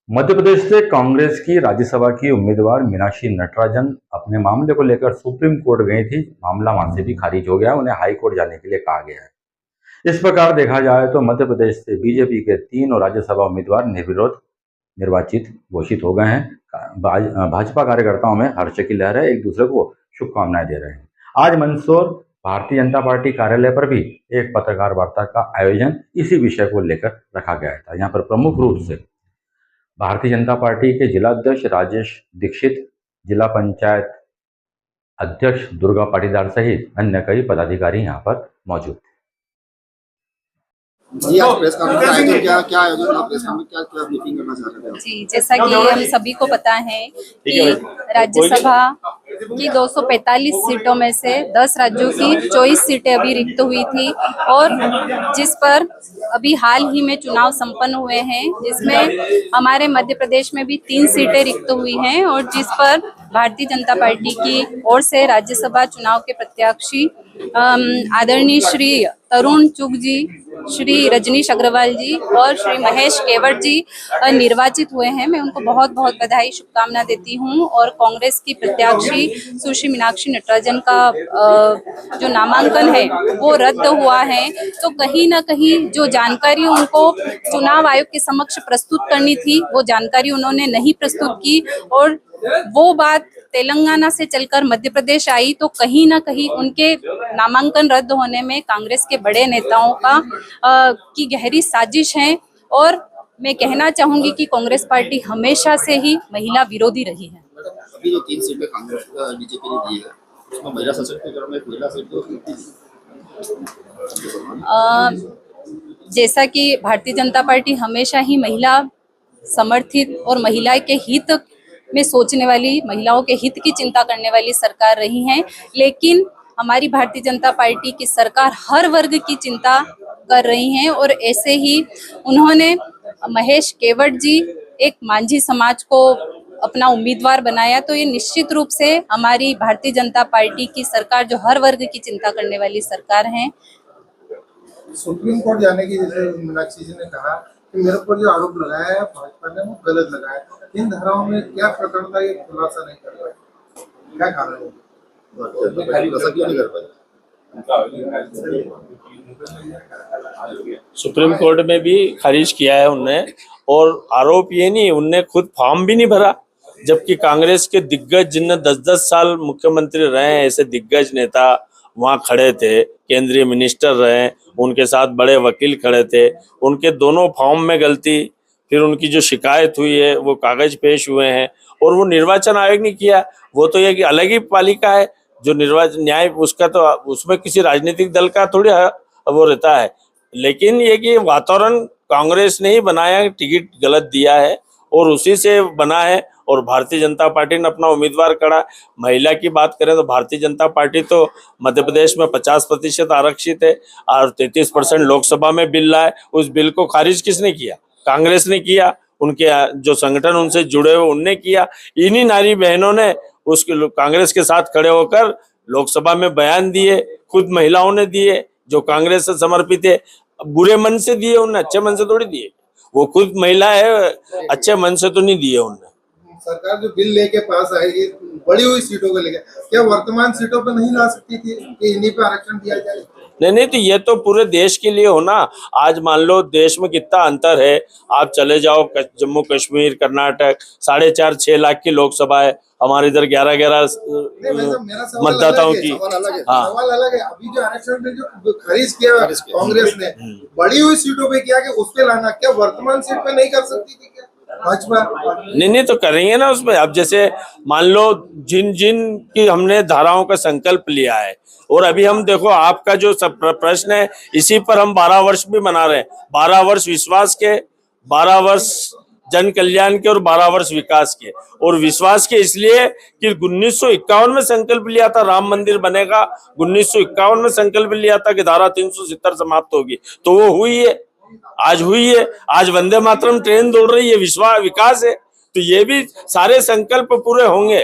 मध्य प्रदेश से कांग्रेस की राज्यसभा की उम्मीदवार मीनाक्षी नटराजन अपने मामले को लेकर सुप्रीम कोर्ट गई थी। मामला वहां से भी खारिज हो गया, उन्हें हाई कोर्ट जाने के लिए कहा गया है। इस प्रकार देखा जाए तो मध्य प्रदेश से बीजेपी के 3 राज्यसभा उम्मीदवार निर्विरोध निर्वाचित घोषित हो गए हैं। भाजपा कार्यकर्ताओं में हर्ष की लहर है, एक दूसरे को शुभकामनाएं दे रहे हैं। आज मंदसौर भारतीय जनता पार्टी कार्यालय पर भी एक पत्रकार वार्ता का आयोजन इसी विषय को लेकर रखा गया था। यहाँ पर प्रमुख रूप से भारतीय जनता पार्टी के जिलाध्यक्ष राजेश दीक्षित, जिला पंचायत अध्यक्ष दुर्गा पाटीदार सहित अन्य कई पदाधिकारी यहाँ पर मौजूद थे। जी, आज प्रेस कॉन्फ्रेंस आयोजन क्या आयोजन था? प्रेस कॉन्फ्रेंस क्या ब्रीफिंग करना चाह रहे थे? जी, जैसा कि हम सभी को पता है कि राज्यसभा की 245 सीटों में से 10 राज्यों की 24 सीटें अभी रिक्त हुई थी और जिस पर अभी हाल ही में चुनाव संपन्न हुए हैं, जिसमें हमारे मध्य प्रदेश में भी 3 सीटें रिक्त हुई हैं और जिस पर भारतीय जनता पार्टी की ओर से राज्यसभा चुनाव के प्रत्याशी आदरणीय श्री तरुण चुग जी, श्री रजनीश अग्रवाल जी और श्री महेश केवट जी निर्वाचित हुए हैं। मैं उनको बहुत बहुत बधाई शुभकामना देती हूं और कांग्रेस की प्रत्याशी सुश्री मीनाक्षी नटराजन का जो नामांकन है वो रद्द हुआ है। तो कहीं ना कहीं जो जानकारी उनको चुनाव आयोग के समक्ष प्रस्तुत करनी थी वो जानकारी उन्होंने नहीं प्रस्तुत की और वो बात तेलंगाना से चलकर मध्य प्रदेश आई, तो कहीं ना कहीं उनके नामांकन रद्द होने में कांग्रेस के बड़े नेताओं की गहरी साजिश है। और मैं कहना चाहूंगी कि कांग्रेस पार्टी हमेशा से ही महिला विरोधी रही है। अभी जो 3 सीटें कांग्रेस बीजेपी ने दी है, उसमें महिला सशक्तिकरण में महिला सीट जैसा कि भारतीय जनता पार्टी हमेशा ही महिला समर्थित और महिला के हित में सोचने वाली, महिलाओं के हित की चिंता करने वाली सरकार रही है, लेकिन हमारी भारतीय जनता पार्टी की सरकार हर वर्ग की चिंता कर रही है और ऐसे ही उन्होंने महेश केवट जी, एक मांझी समाज को अपना उम्मीदवार बनाया। तो ये निश्चित रूप से हमारी भारतीय जनता पार्टी की सरकार जो हर वर्ग की चिंता करने वाली सरकार है। सुप्रीम कोर्ट जाने की, जैसे मीनाक्षी जी ने कहा कि मेरे पर जो आरोप लगाया है भाजपा ने वो गलत लगाया, इन धाराओं में क्या प्रकरण था ये खुलासा नहीं कर पाए, क्या कारण है? क्यों नहीं कर पाए? सुप्रीम कोर्ट में भी खारिज किया है उनने, और आरोप ये नहीं, उनने खुद फॉर्म भी नहीं भरा, जबकि कांग्रेस के दिग्गज जिनने 10-10 साल मुख्यमंत्री रहे हैं, ऐसे दिग्गज नेता वहाँ खड़े थे, केंद्रीय मिनिस्टर रहे, उनके साथ बड़े वकील खड़े थे, उनके दोनों फॉर्म में गलती, फिर उनकी जो शिकायत हुई है वो कागज पेश हुए हैं और वो निर्वाचन आयोग ने किया। वो तो ये कि अलग ही पालिका है जो निर्वाचन न्याय, उसका तो उसमें किसी राजनीतिक दल का थोड़ी वो रहता है, लेकिन ये कि वातावरण कांग्रेस ने ही बनाया, टिकट गलत दिया है और उसी से बना है और भारतीय जनता पार्टी ने अपना उम्मीदवार करा। महिला की बात करें तो भारतीय जनता पार्टी तो मध्य प्रदेश में 50% आरक्षित है और 33% लोकसभा में बिल लाए। उस बिल को खारिज किसने किया? कांग्रेस ने किया, उनके जो संगठन उनसे जुड़े हुए उनने किया। इन्हीं नारी बहनों ने उस कांग्रेस के साथ खड़े होकर लोकसभा में बयान दिए, खुद महिलाओं ने दिए जो कांग्रेस से समर्पित है। बुरे मन से दिए उन्हें, अच्छे मन से थोड़ी दिए, वो खुद महिला है, अच्छे मन से तो नहीं दिए उन्हें। सरकार जो बिल लेके पास आएगी बड़ी हुई सीटों को लेकर, क्या वर्तमान सीटों पर नहीं ला सकती थी कि इन्हीं पे आरक्षण दिया जाए? नहीं, तो ये तो पूरे देश के लिए हो ना। आज मान लो देश में कितना अंतर है, आप चले जाओ जम्मू कश्मीर, कर्नाटक, 4.5-6 लाख की लोकसभा है, हमारे इधर 11-11 मतदाताओं की। हाँ, सवाल अलग है। अभी जो आरक्षण जो खारिज किया कांग्रेस ने, बड़ी हुई सीटों पे किया कि उस पे लाना, क्या वर्तमान सीट पे नहीं कर सकती थी क्या भाजपा? नहीं तो करेंगे ना उसमें। अब जैसे मान लो जिन की हमने धाराओं का संकल्प लिया है, और अभी हम देखो आपका जो प्रश्न है इसी पर हम 12 वर्ष भी मना रहे हैं। 12 वर्ष विश्वास के, 12 वर्ष जन कल्याण के और 12 वर्ष विकास के। और विश्वास के इसलिए कि 1951 में संकल्प लिया था राम मंदिर बनेगा, 1951 में संकल्प लिया था कि धारा 370 समाप्त होगी, तो वो हुई है, आज हुई है। आज वंदे मातरम ट्रेन दौड़ रही है, विकास है, तो ये भी सारे संकल्प पूरे होंगे।